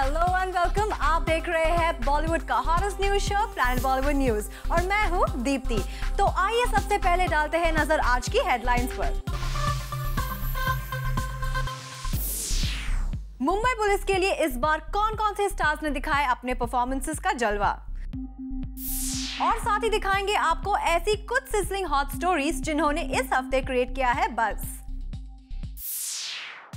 Hello and welcome. आप देख रहे हैं बॉलीवुड का hottest news show planet Bollywood news और मैं हूं दीप्ति। तो आइए सबसे पहले डालते हैं नजर आज की हेडलाइंस पर। मुंबई पुलिस के लिए इस बार कौन-कौन से स्टार्स ने दिखाए अपने परफॉर्मेंसेस का जलवा, और साथ ही दिखाएंगे आपको ऐसी कुछ सिजलिंग हॉट स्टोरीज जिन्होंने इस हफ्ते क्रिएट किया है बज़।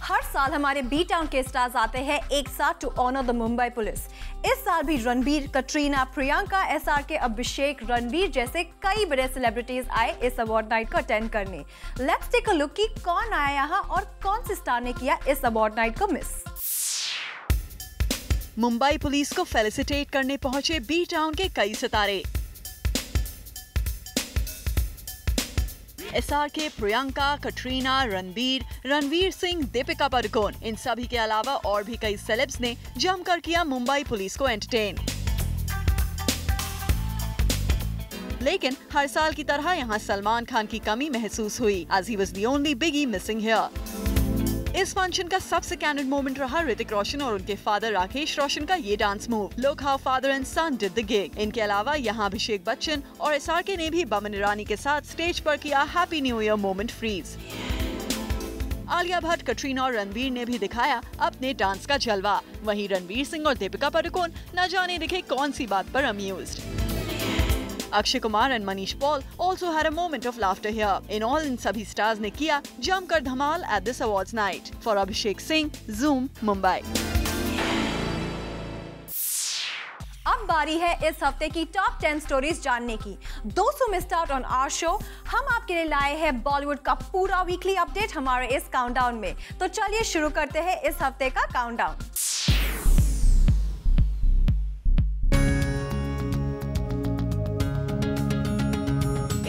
हर साल हमारे बी टाउन के स्टार्स आते हैं एक साथ to honour the Mumbai police. इस साल भी रणबीर, कटरीना, प्रियंका, SRK, अभिषेक, रणबीर जैसे कई बड़े सेलिब्रिटीज आए इस अवार्ड नाइट को अटेंड करने। लेट्स टेक अ लुक कि कौन आया यहाँ और कौन से स्टार ने किया इस अवार्ड नाइट को मिस। मुंबई पुलिस को फेलिसिटेट करने पहुंचे बी टाउन के कई सितारे। SRK, प्रियंका, कटरीना, रणवीर सिंह, दीपिका पादुकोण, इन सभी के अलावा और भी कई सेलेब्स ने जमकर किया मुंबई पुलिस को एंटरटेन। लेकिन हर साल की तरह यहाँ सलमान खान की कमी महसूस हुई, as he was the only biggie missing here। इस फंक्शन का सबसे कैंडिड मोमेंट रहा ऋतिक रोशन और उनके फादर राकेश रोशन का ये dance move, look how father and son did the gig. इनके अलावा यहाँ अभिषेक बच्चन और SRK ने भी बमन ईरानी के साथ स्टेज पर किया happy new year moment freeze. Alia Bhatt, Katrina और रणवीर ने भी दिखाया अपने डांस का जलवा। वहीं रणवीर सिंह और दीपिका पादुकोण न जाने दिखे कौन सी बात पर amused. Akshay Kumar and Manish Paul also had a moment of laughter here. In all, इन सभी स्टार्स ने किया जमकर धमाल at this awards night. For Abhishek Singh, Zoom, Mumbai. अब बारी है इस हफ्ते की टॉप 10 स्टोरीज जानने की। दोस्तों, missed out on our show, हम आपके लिए लाए हैं बॉलीवुड का पूरा वीकली अपडेट हमारे इस काउंटडाउन में। तो चलिए शुरू करते हैं इस हफ्ते का काउंटडाउन।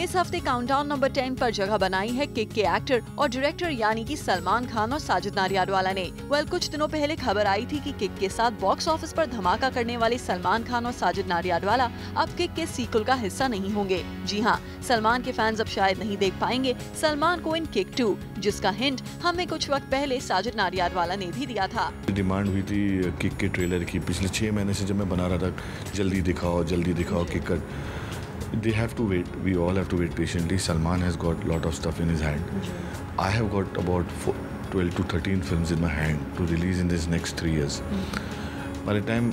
इस हफ्ते काउंटडाउन नंबर 10 पर जगह बनाई है किक के एक्टर और डायरेक्टर यानी कि सलमान खान और साजिद नाडियाडवाला ने। कुछ दिनों पहले खबर आई थी कि किक के साथ बॉक्स ऑफिस पर धमाका करने वाले सलमान खान और साजिद नाडियाडवाला अब किक के सीक्वल का हिस्सा नहीं होंगे। जी हाँ, सलमान के फैंस अब शायद नहीं देख पाएंगे सलमान को इन किक 2, जिसका हिंट हमें कुछ वक्त पहले साजिद नाडियाडवाला ने भी दिया था। डिमांड हुई थी किक के ट्रेलर की पिछले 6 महीने से, जब मैं बना रहा था जल्दी दिखाओ किक का। They have to wait. We all have to wait patiently. Salman has got a lot of stuff in his hand. I have got about 12 to 13 films in my hand to release in this next 3 years. By the time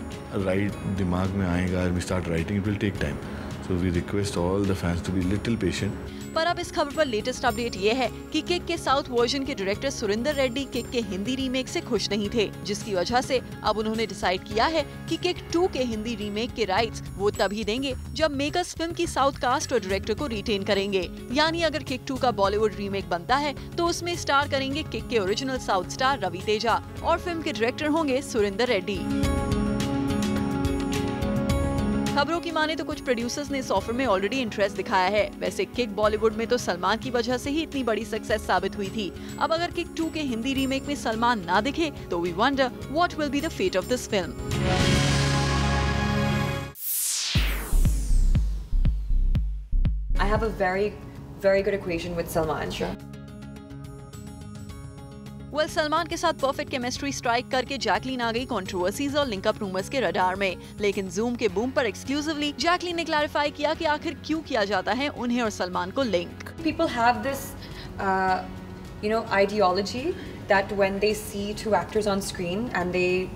दिमाग में आएगा and we start writing, it will take time. So we request all the fans to be little patient. पर अब इस खबर पर latest update ये है कि किक के साउथ वर्जन के डायरेक्टर सुरिंदर रेड्डी किक के हिंदी रीमेक से खुश नहीं थे, जिसकी वजह से अब उन्होंने डिसाइड किया है कि किक 2 के हिंदी रीमेक के राइट्स वो तभी देंगे जब मेकर्स फिल्म की साउथ कास्ट और डायरेक्टर को रिटेन करेंगे। यानी अगर किक 2 का बॉलीवुड रीमेक बनता है तो उसमें स्टार करेंगे किक के original south star Ravi Teja और फिल्म के डायरेक्टर होंगे सुरिंदर रेड्डी। खबरों की माने तो कुछ प्रोड्यूसर्स ने इस ऑफर में ऑलरेडी इंटरेस्ट दिखाया है। वैसे किक बॉलीवुड में तो सलमान की वजह से ही इतनी बड़ी सक्सेस साबित हुई थी। अब अगर किक 2 के हिंदी रीमेक में सलमान ना दिखे तो we wonder what will be the fate of this film. I have a very good equation with Salman. Sure. Salman के साथ परफेक्ट केमिस्ट्री स्ट्राइक करके जैकलीन आ गई कंट्रोवर्सीज और लिंकअप रूमर्स के रडार में। लेकिन जूम के बूम पर एक्सक्लूसिवली जैकलीन ने क्लैरिफाई किया कि आखिर क्यों किया जाता है उन्हें और सलमान को link. People have this, ideology that when they see 2 actors on screen and they,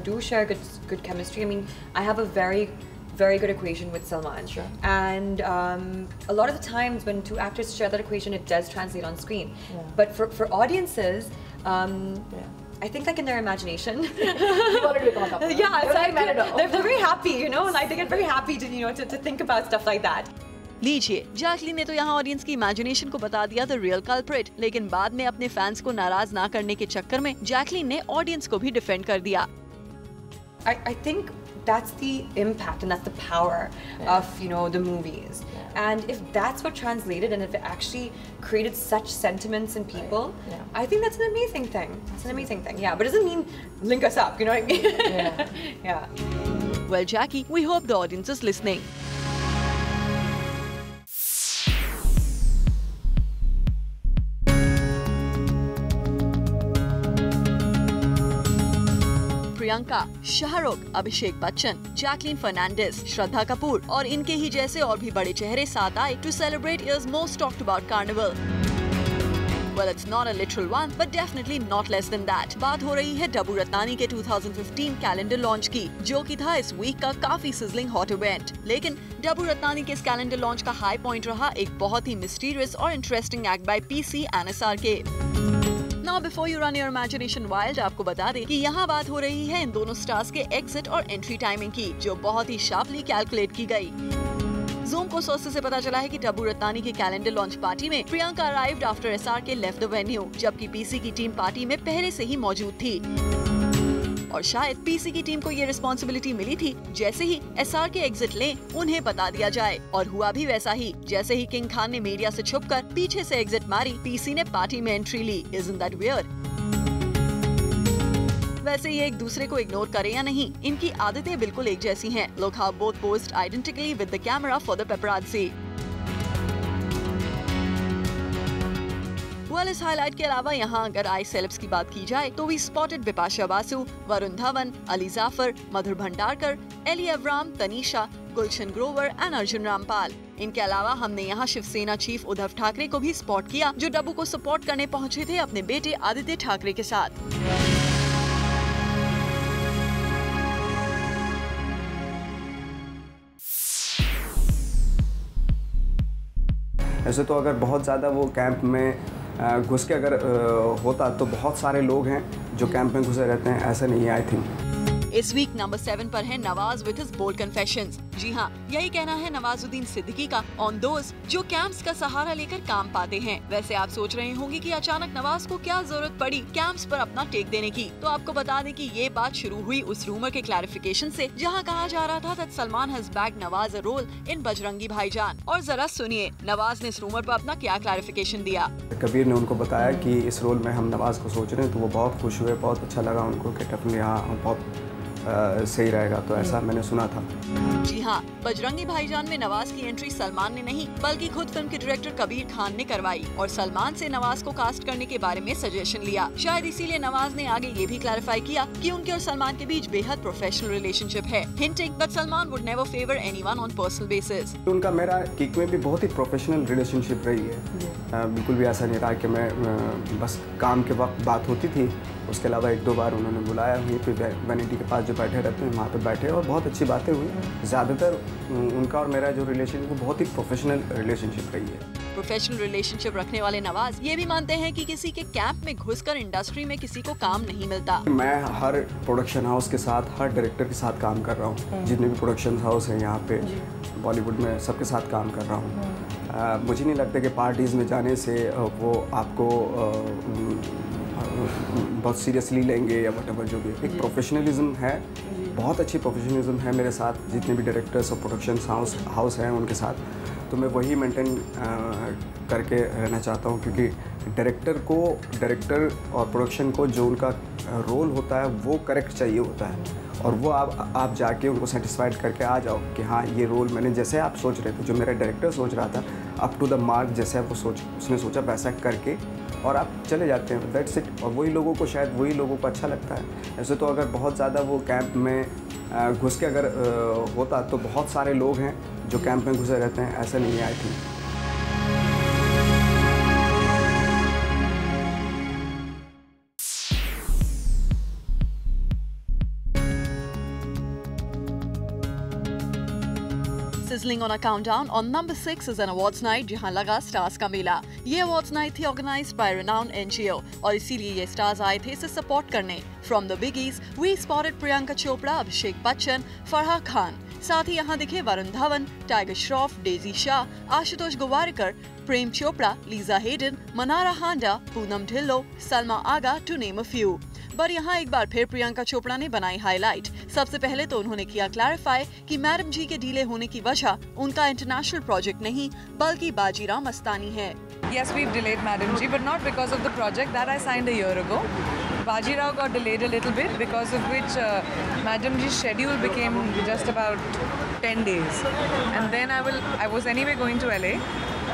do share good chemistry. I mean, I have a very good equation with Salman. Sure. And a lot of the times when 2 actors share that equation, it does translate on screen. Yeah. But for audiences, I think like in their imagination. Yeah, it's like they're very happy, like they get very happy to think about stuff like that. लीजिए, Jacqueline ने तो यहाँ audience की imagination को बता दिया the real culprit, लेकिन बाद में अपने फैंस को नाराज ना करने के चक्कर में जैकलीन ने ऑडियंस को भी डिफेंड कर दिया। I think that's the impact and that's the power of the movies. And if that's what translated and if it actually created such sentiments in people, I think that's an amazing thing. It's an amazing thing. Yeah, but it doesn't mean link us up, you know what I mean? Yeah. Well, Jackie, we hope the audience is listening. Priyanka, Shahrukh, Abhishek Bachchan, Jacqueline Fernandez, Shraddha Kapoor और इनके ही जैसे और भी बड़े चेहरे साथ आए to celebrate years most talked about carnival. Well, it's not a literal one, but definitely not less than that. बात हो रही है डब्बू रत्नानी के 2015 कैलेंडर लॉन्च की, जो कि था इस वीक का काफी सिजलिंग हॉट इवेंट। लेकिन डब्बू रत्नानी के इस कैलेंडर लॉन्च का हाई पॉइंट रहा एक बहुत ही मिस्टीरियस और interesting act by PC and SRK। Now before you run your imagination wild, आपको बता दें कि यहाँ बात हो रही है इन दोनों स्टार्स के एग्जिट और एंट्री टाइमिंग की, जो बहुत ही शार्पली कैलकुलेट की गई। Zoom को सोर्सेस से पता चला है कि डब्बू रत्नानी की कैलेंडर लॉन्च पार्टी में Priyanka arrived after SRK left the venue, जबकि पीसी की टीम पार्टी में पहले से ही मौजूद थी। और शायद पीसी की टीम को ये रिस्पॉन्सिबिलिटी मिली थी जैसे ही SRK एग्जिट लें उन्हें बता दिया जाए, और हुआ भी वैसा ही। जैसे ही किंग खान ने मीडिया से छुपकर पीछे से एग्जिट मारी, पीसी ने पार्टी में entry Lee. Isn't that weird? वैसे ये एक दूसरे को इग्नोर करें या नहीं, इनकी आदतें बिल्कुल एक जैसी हैं। Look how both posed identically with the camera for the paparazzi. Well, इस हाईलाइट के अलावा यहाँ अगर आई सेलेब्स की बात की जाए तो we spotted Bipasha Basu, Varun Dhawan, Ali Zafar, Madhur Bhandarkar, Elli Avram, Tanisha, Gulshan Grover and Arjun Rampal. इनके अलावा हमने यहाँ शिवसेना चीफ उद्धव ठाकरे को भी स्पॉट किया, जो डब्बू को सपोर्ट करने पहुँचे थे अपने बेटे आदित्य ठाकरे के साथ। ऐसे तो अगर बहुत ज़्यादा वो कैंप में घुस के अगर होता तो बहुत सारे लोग हैं जो कैंप में घुसे रहते हैं, ऐसा नहीं है आई थिंक। इस वीक नंबर 7 पर है Nawaz with his bold confessions. जी हाँ, यही कहना है नवाजुद्दीन सिद्दीकी का ऑन दोज जो कैंप्स का सहारा लेकर काम पाते हैं। वैसे आप सोच रहे होंगे कि अचानक नवाज को क्या जरूरत पड़ी कैंप्स पर अपना टेक देने की, तो आपको बता दें कि ये बात शुरू हुई उस रूमर के क्लैरिफिकेशन से, जहाँ कहा जा रहा था that Salman has backed Nawaz a role in Bajrangi Bhaijaan. और जरा सुनिए नवाज ने इस रूमर पर अपना क्या क्लैरिफिकेशन दिया। कबीर ने उनको बताया कि इस रोल में हम नवाज को सोच रहे हैं, तो वो बहुत खुश हुए, बहुत अच्छा लगा उनको कि डेफिनेटली हाँ बहुत सही रहेगा, तो ऐसा मैंने सुना था। जी हाँ, बजरंगी भाईजान में नवाज की एंट्री सलमान ने नहीं बल्कि खुद फिल्म के डायरेक्टर कबीर खान ने करवाई और सलमान से नवाज को कास्ट करने के बारे में सजेशन लिया। शायद इसीलिए नवाज ने आगे ये भी क्लैरिफाई किया कि उनके और सलमान के बीच बेहद प्रोफेशनल रिलेशनशिप है, hinting that Salman would never favour anyone on personal basis. उनका मेरा किक में भी बहुत ही प्रोफेशनल रिलेशनशिप रही है। बिल्कुल भी ऐसा नहीं रहा कि मैं बस काम के वक्त बात होती थी, उसके अलावा 1-2 बार उन्होंने बुलाया, वहीं पे वैनिटी के पास जो बैठे रहते हैं वहाँ पे बैठे और बहुत अच्छी बातें हुई। ज़्यादातर उनका और मेरा जो रिलेशनशिप वो बहुत ही प्रोफेशनल रिलेशनशिप रही है। प्रोफेशनल रिलेशनशिप रखने वाले नवाज ये भी मानते हैं कि किसी के कैंप में घुसकर इंडस्ट्री में किसी को काम नहीं मिलता। मैं हर प्रोडक्शन हाउस के साथ, हर डायरेक्टर के साथ काम कर रहा हूँ, जितने भी प्रोडक्शन हाउस हैं यहाँ पे बॉलीवुड में सबके साथ काम कर रहा हूँ। मुझे नहीं लगता कि पार्टीज़ में जाने से वो आपको बहुत सीरियसली लेंगे या व्हाटएवर, जो भी एक प्रोफेशनलिज्म है, बहुत अच्छी प्रोफेशनलिज्म है मेरे साथ जितने भी डायरेक्टर्स और प्रोडक्शन हाउस हैं उनके साथ, तो मैं वही मेंटेन करके रहना चाहता हूँ, क्योंकि डायरेक्टर और प्रोडक्शन को जो उनका रोल होता है वो करेक्ट चाहिए होता है, और वो आप जाके उनको सेटिस्फाइड करके आ जाओ कि हाँ ये रोल मैंने जैसे आप सोच रहे थे, जो मेरा डायरेक्टर सोच रहा था अप टू द मार्क जैसे उसने सोचा वैसा करके और आप चले जाते हैं, दैट्स इट। और वही लोगों को शायद वही लोगों को अच्छा लगता है। ऐसे तो अगर बहुत ज़्यादा वो कैंप में घुस के अगर होता तो बहुत सारे लोग हैं जो कैंप में घुसे रहते हैं, ऐसा नहीं है I think. Sizzling on a countdown, on number 6 is an awards night जहां लगा स्टार्स का मेला। ये awards night थी organized by renowned NGO और इसीलिए ये स्टार्स आए थे इसे सपोर्ट करने। From the biggies, we spotted Priyanka Chopra, Abhishek Bachchan, Farhan Khan. साथ ही यहाँ दिखे Varun Dhawan, Tiger Shroff, Daisy Shah, Ashutosh Gowariker, Prem Chopra, Lisa Haydon, Manara Handa, Poonam Dhillon, Salma Agha to name a few. पर यहाँ एक बार फिर प्रियंका चोपड़ा ने बनाई हाईलाइट। सबसे पहले तो उन्होंने किया क्लैरिफाई कि मैडम जी के डीले होने की वजह उनका इंटरनेशनल प्रोजेक्ट नहीं बल्कि बाजीराव मस्तानी है। Yes, we've delayed Madam Ji, but not because of the project that I signed a year ago. Bajirao got delayed a little bit, because of which Madam Ji's schedule became just about 10 days. And then I was anyway going to LA.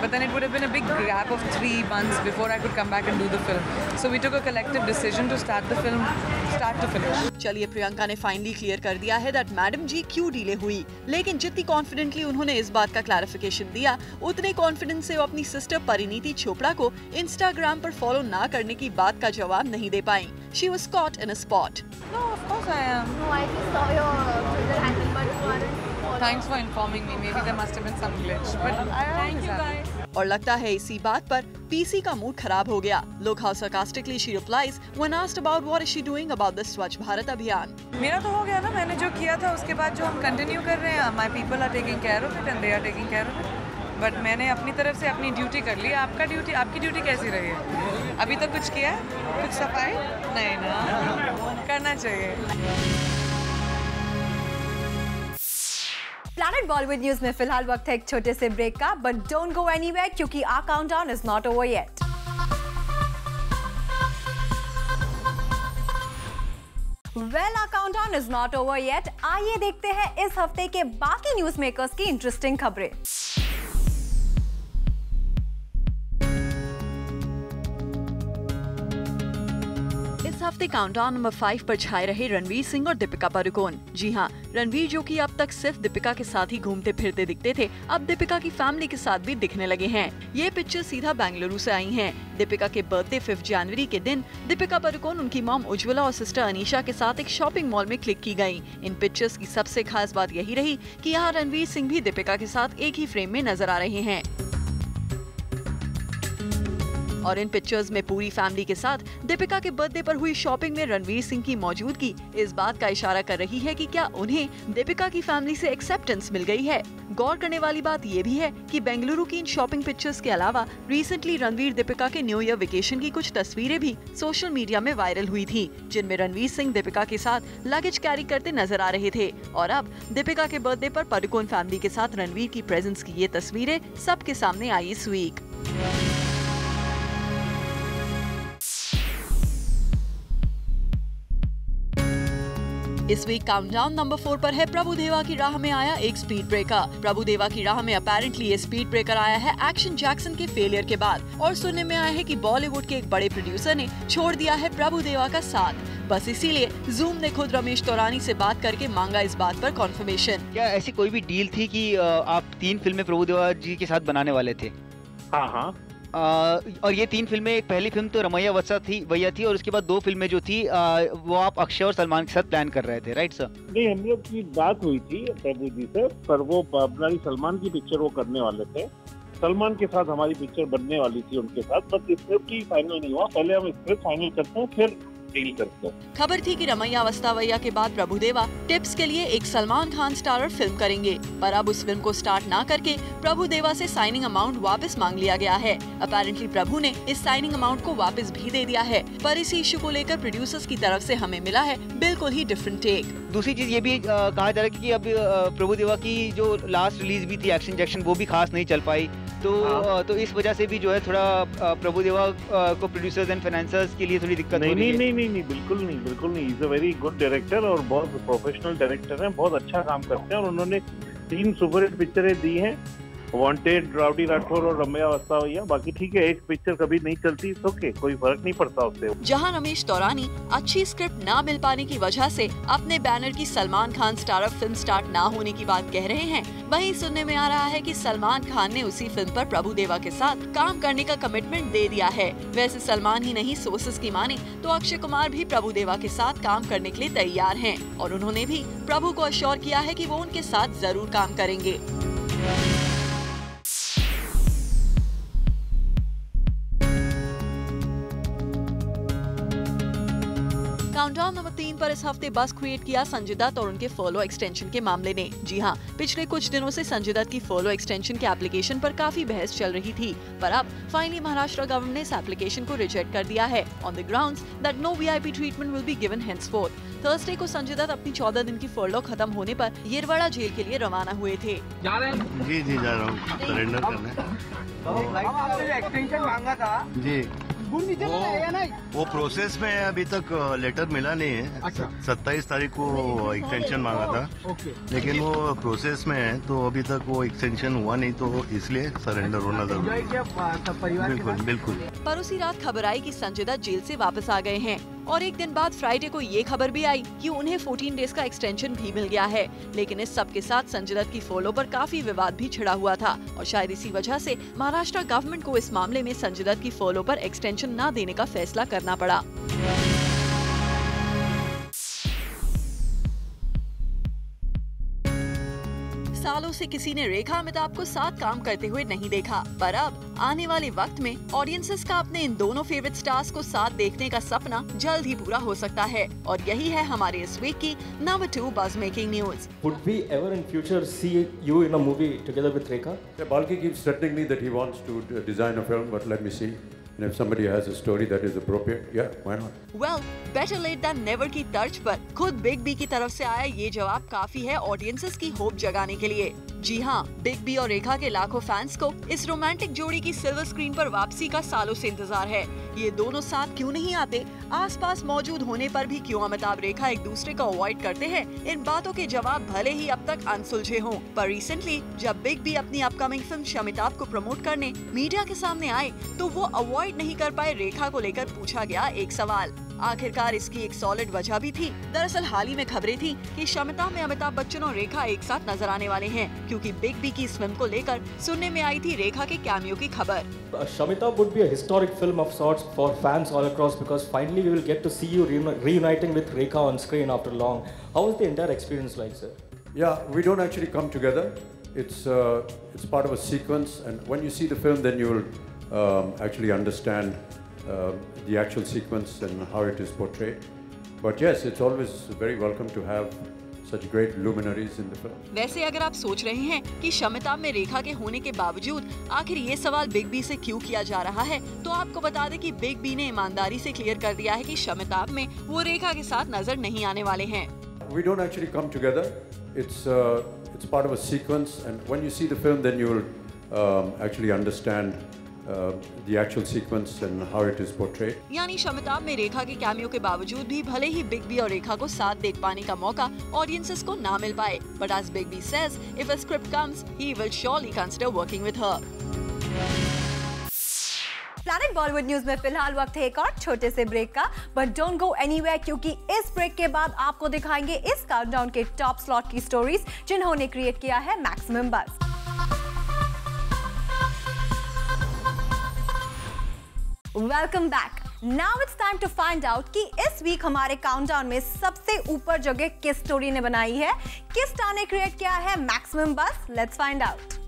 but then it would have been a big gap of 3 months before I could come back and do the film. So we took a collective decision to start the film start to finish. चलिए प्रियंका ने finally clear कर दिया है that madam जी क्यों delay हुई, लेकिन जितनी confidently उन्होंने इस बात का क्लैरिफिकेशन दिया, उतने कॉन्फिडेंस से वो अपनी सिस्टर परिणीति चोपड़ा को इंस्टाग्राम पर फॉलो ना करने की बात का जवाब नहीं दे पाई। She was caught in a spot. No, of course I am. No, I just saw your Twitter handle, but you aren't following. Thanks for informing me. Maybe there must have been some glitch, but I always am. और लगता है इसी बात पर PC का mood खराब हो गया। Look how sarcastically she replies when asked about what is she doing about the स्वच्छ भारत अभियान। मेरा तो हो गया ना, मैंने जो किया था उसके बाद जो हम कंटिन्यू कर रहे हैं, my people are taking care of it and they are taking care of it. But मैंने अपनी तरफ से अपनी ड्यूटी कर ली। आपकी ड्यूटी कैसी रही है? अभी तक कुछ किया? कुछ सफाई? नहीं ना, करना चाहिए। प्लैनेट बॉलीवुड न्यूज में फिलहाल वक्त है एक छोटे से ब्रेक का, बट डोंट गो एनीवेयर क्योंकि our countdown is not over yet. Well, our countdown is not over yet. आइए देखते हैं इस हफ्ते के बाकी न्यूज मेकर्स की इंटरेस्टिंग खबरें। इस हफ्ते काउंटडाउन नंबर 5 पर छाए रहे रणवीर सिंह और दीपिका पादुकोण। जी हाँ, रणवीर जो कि अब तक सिर्फ दीपिका के साथ ही घूमते फिरते दिखते थे, अब दीपिका की फैमिली के साथ भी दिखने लगे हैं। ये पिक्चर सीधा बेंगलुरु से आई हैं। दीपिका के बर्थडे 5 जनवरी के दिन दीपिका पादुकोण उनकी मॉम उज्ज्वला और सिस्टर अनीशा के साथ एक शॉपिंग मॉल में क्लिक की गयी। इन पिक्चर्स की सबसे खास बात यही रही कि यहाँ रणवीर सिंह भी दीपिका के साथ एक ही फ्रेम में नजर आ रहे हैं। और इन पिक्चर्स में पूरी फैमिली के साथ दीपिका के बर्थडे पर हुई शॉपिंग में रणवीर सिंह की मौजूदगी इस बात का इशारा कर रही है कि क्या उन्हें दीपिका की फैमिली से एक्सेप्टेंस मिल गई है। गौर करने वाली बात ये भी है कि बेंगलुरु की इन शॉपिंग पिक्चर्स के अलावा रिसेंटली रणवीर दीपिका के न्यू ईयर वेकेशन की कुछ तस्वीरें भी सोशल मीडिया में वायरल हुई थी, जिनमें रणवीर सिंह दीपिका के साथ लगेज कैरी करते नजर आ रहे थे। और अब दीपिका के बर्थडे पर पादुकोण फैमिली के साथ रणवीर की प्रेजेंस की ये तस्वीरें सबके सामने आई इस वीक। इस वीक काउंटडाउन नंबर 4 पर है प्रभुदेवा की राह में आया एक स्पीड ब्रेकर। प्रभुदेवा की राह में अपेरेंटली ये स्पीड ब्रेकर आया है एक्शन जैक्सन के फेलियर के बाद, और सुनने में आया है कि बॉलीवुड के एक बड़े प्रोड्यूसर ने छोड़ दिया है प्रभुदेवा का साथ। बस इसीलिए जूम ने खुद रमेश तौरानी से बात करके मांगा इस बात पर कॉन्फर्मेशन। क्या ऐसी कोई भी डील थी कि आप 3 फिल्में प्रभुदेवा जी के साथ बनाने वाले थे? हाँ। और ये 3 फिल्में, पहली फिल्म तो रमैया वैया थी और उसके बाद 2 फिल्में जो थी वो आप अक्षय और सलमान के साथ प्लान कर रहे थे, राइट सर? नहीं, हम लोग की बात हुई थी प्रभु जी से, पर वो अपना सलमान की पिक्चर वो करने वाले थे। सलमान के साथ हमारी पिक्चर बनने वाली थी उनके साथ, बस स्क्रिप्ट ही फाइनल नहीं हुआ। पहले हम स्क्रिप्ट फाइनल करते हैं, फिर डील करते हैं। खबर थी कि रमैया वस्तावैया के बाद प्रभुदेवा टिप्स के लिए एक सलमान खान स्टारर फिल्म करेंगे, पर अब उस फिल्म को स्टार्ट ना करके प्रभुदेवा से साइनिंग अमाउंट वापस मांग लिया गया है। अपेरेंटली प्रभु ने इस साइनिंग अमाउंट को वापस भी दे दिया है, पर इसी इशू को लेकर प्रोड्यूसर्स की तरफ से हमें मिला है बिल्कुल ही डिफरेंट टेक। दूसरी चीज ये भी कहा जा रहा है कि अब प्रभुदेवा की जो लास्ट रिलीज भी थी एक्शन जैक्सन, वो भी खास नहीं चल पाई, तो इस वजह से भी जो है थोड़ा प्रभुदेवा को प्रोड्यूसर्स एंड फाइनेंसर्स के लिए थोड़ी दिक्कत हो रही है। नहीं, बिल्कुल नहीं। Is a very good director और बहुत प्रोफेशनल डायरेक्टर हैं, बहुत अच्छा काम करते हैं और उन्होंने 3 सुपरहिट पिक्चरें दी हैं, वांटेड, राउडी राठौर और रमैया वस्तावैया। बाकी ठीक है, एक पिक्चर कभी नहीं चलती, ओके, कोई फर्क नहीं पड़ता उससे। जहां रमेश तौरानी अच्छी स्क्रिप्ट ना मिल पाने की वजह से अपने बैनर की Salman Khan starrer film start ना होने की बात कह रहे हैं, वहीं सुनने में आ रहा है कि सलमान खान ने उसी फिल्म पर प्रभुदेवा के साथ काम करने का कमिटमेंट दे दिया है। वैसे सलमान ही नहीं, सोर्सेस की माने तो अक्षय कुमार भी प्रभुदेवा के साथ काम करने के लिए तैयार हैं, और उन्होंने भी प्रभु को अश्योर किया है कि वो उनके साथ जरूर काम करेंगे। काउंटडाउन नंबर 3 पर इस हफ्ते बस क्रिएट किया संजय दत्त और उनके फॉलो एक्सटेंशन के मामले ने। जी हाँ, पिछले कुछ दिनों से संजय दत्त की फॉलो एक्सटेंशन के एप्लीकेशन पर काफी बहस चल रही थी, पर अब फाइनली महाराष्ट्र गवर्नमेंट ने इस एप्लीकेशन को रिजेक्ट कर दिया है on the grounds that no VIP treatment will be given henceforth. Thursday को संजय दत्त अपनी 14 दिन की फॉलो खत्म होने पर येरवाड़ा जेल के लिए रवाना हुए थे। जी जा रहा हूँ सरेंडर करने। एक्सटेंशन मांगा था जी, वो प्रोसेस में है, अभी तक लेटर मिला नहीं है। 27 तारीख को एक्सटेंशन मांगा था, लेकिन वो प्रोसेस में है, तो अभी तक वो एक्सटेंशन हुआ नहीं, तो इसलिए सरेंडर होना जरूरी है। बिल्कुल बिल्कुल। पर उसी रात खबर आई कि संजय दत्त जेल से वापस आ गए हैं और एक दिन बाद फ्राइडे को ये खबर भी आई कि उन्हें 14 डेज का एक्सटेंशन भी मिल गया है। लेकिन इस सब के साथ संजय दत्त की फॉलो पर काफी विवाद भी छिड़ा हुआ था और शायद इसी वजह से महाराष्ट्र गवर्नमेंट को इस मामले में संजय दत्त की फॉलो पर एक्सटेंशन न देने का फैसला करना पड़ा। सालों से किसी ने रेखा अमिताभ को साथ काम करते हुए नहीं देखा, पर अब आने वाले वक्त में ऑडियंसेस का अपने इन दोनों फेवरेट स्टार्स को साथ देखने का सपना जल्द ही पूरा हो सकता है। और यही है हमारे इस वीक की number 2 buzz making news. Would we ever in future see you in a movie together with Rekha? Yeah, Balki keeps threatening me that he wants to design a film, but let me see. And if somebody has a story that is appropriate, yeah, why not? Well, better late than never की तर्ज पर खुद big B की तरफ से आया ये जवाब काफी है ऑडियंसेस की होप जगाने के लिए। जी हाँ, बिग बी और रेखा के लाखों फैंस को इस रोमांटिक जोड़ी की सिल्वर स्क्रीन पर वापसी का सालों से इंतजार है। ये दोनों साथ क्यों नहीं आते, आसपास मौजूद होने पर भी क्यों अमिताभ रेखा एक दूसरे को अवॉइड करते हैं, इन बातों के जवाब भले ही अब तक अनसुलझे हों, पर रिसेंटली जब बिग बी अपनी अपकमिंग फिल्म शमिताभ को प्रमोट करने मीडिया के सामने आए तो वो अवॉइड नहीं कर पाए रेखा को लेकर पूछा गया एक सवाल। आखिरकार इसकी एक सॉलिड वजह भी थी। दरअसल हाल ही में खबरें थी कि शमिताभ में अमिताभ बच्चन और रेखा एक साथ नजर आने वाले हैं, क्योंकि बिग बी की इस फिल्म को लेकर सुनने में आई थी रेखा के कैमियो की खबर। Shamitabh would be a historic film of sorts for fans all across because finally we will get to see you reuniting with Rekha on screen after long. How was the entire experience like, sir? Yeah, we don't actually come together. It's part of a sequence, and when you see the film, then you will actually understand the actual sequence and how it is portrayed. But yes, it's always very welcome to have such great luminaries in the film. वैसे अगर आप सोच रहे हैं कि शमिताभ में रेखा के होने के बावजूद आखिर ये सवाल बिग बी से क्यों किया जा रहा है, तो आपको बता दें कि बिग बी ने ईमानदारी से क्लियर कर दिया है कि शमिताभ में वो रेखा के साथ नजर नहीं आने वाले हैं। We don't actually come together. It's part of a sequence, and when you see the film, then you will actually understand the actual sequence and how it is portrayed. यानी शमिताभ में रेखा के कैमियो के बावजूद भी भले ही बिग बी और रेखा को साथ देख पाने का मौका ऑडियंसेस को ना मिल पाए, but as Big B says, if a script comes, he will surely consider working with her. Planet Bollywood news में फिलहाल वक्त है एक और छोटे से ब्रेक का, बट डोंट गो एनीवेयर, क्योंकि इस ब्रेक के बाद आपको दिखाएंगे इस काउंटडाउन के टॉप स्लॉट की स्टोरीज जिन्होंने क्रिएट किया है maximum buzz. Welcome back. Now it's time to find out कि इस वीक हमारे काउंटडाउन में सबसे ऊपर जगह किस स्टोरी ने बनाई है, किस स्टार ने क्रिएट किया है maximum buzz. Let's find out.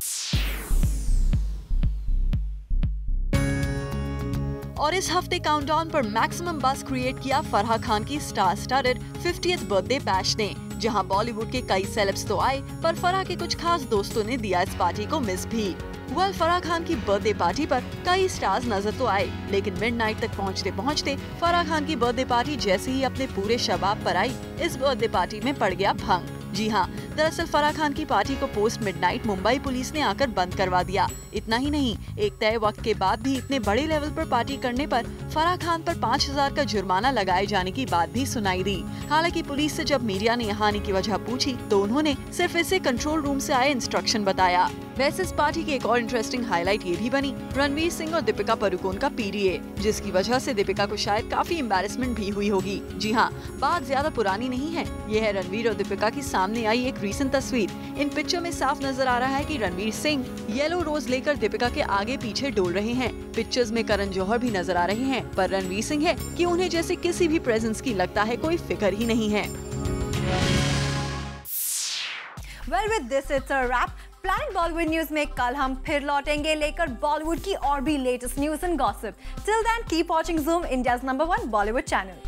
और इस हफ्ते काउंटडाउन पर मैक्सिमम बज़ क्रिएट किया फराह खान की star studded 50th birthday bash ने, जहां बॉलीवुड के कई सेलेब्स तो आए, पर फराह के कुछ खास दोस्तों ने दिया इस पार्टी को मिस भी। फराह खान की बर्थडे पार्टी पर कई स्टार्स नजर तो आए, लेकिन मिडनाइट तक पहुंचते पहुंचते फराह खान की बर्थडे पार्टी जैसे ही अपने पूरे शबाब पर आई, इस बर्थडे पार्टी में पड़ गया भंग। जी हाँ, दरअसल फराह खान की पार्टी को पोस्ट मिडनाइट मुंबई पुलिस ने आकर बंद करवा दिया। इतना ही नहीं, एक तय वक्त के बाद भी इतने बड़े लेवल पर पार्टी करने पर फराह खान पर 5000 का जुर्माना लगाए जाने की बात भी सुनाई दी। हालांकि पुलिस से जब मीडिया ने यहाँ आने की वजह पूछी तो उन्होंने सिर्फ इसे कंट्रोल रूम से आए इंस्ट्रक्शन बताया। वैसे इस पार्टी की एक और इंटरेस्टिंग हाईलाइट ये भी बनी रणवीर सिंह और दीपिका पादुकोण का PDA, जिसकी वजह से दीपिका को शायद काफी एम्बैरेसमेंट भी हुई होगी। जी हाँ, बात ज्यादा पुरानी नहीं है, ये है रणवीर और दीपिका की सामने आई एक रीसेंट तस्वीर। इन पिक्चर में साफ नजर आ रहा है कि रणवीर सिंह येलो रोज लेकर दीपिका के आगे पीछे डोल रहे हैं। पिक्चर्स में करण जौहर भी नजर आ रहे हैं, पर रणवीर सिंह है कि उन्हें जैसे किसी भी प्रेजेंस की लगता है कोई फिक्र ही नहीं है। Well, with this it's a wrap. Planet Bollywood news में कल हम फिर लौटेंगे लेकर बॉलीवुड की और भी latest news and gossip. Till then keep watching Zoom, India's number 1 Bollywood channel.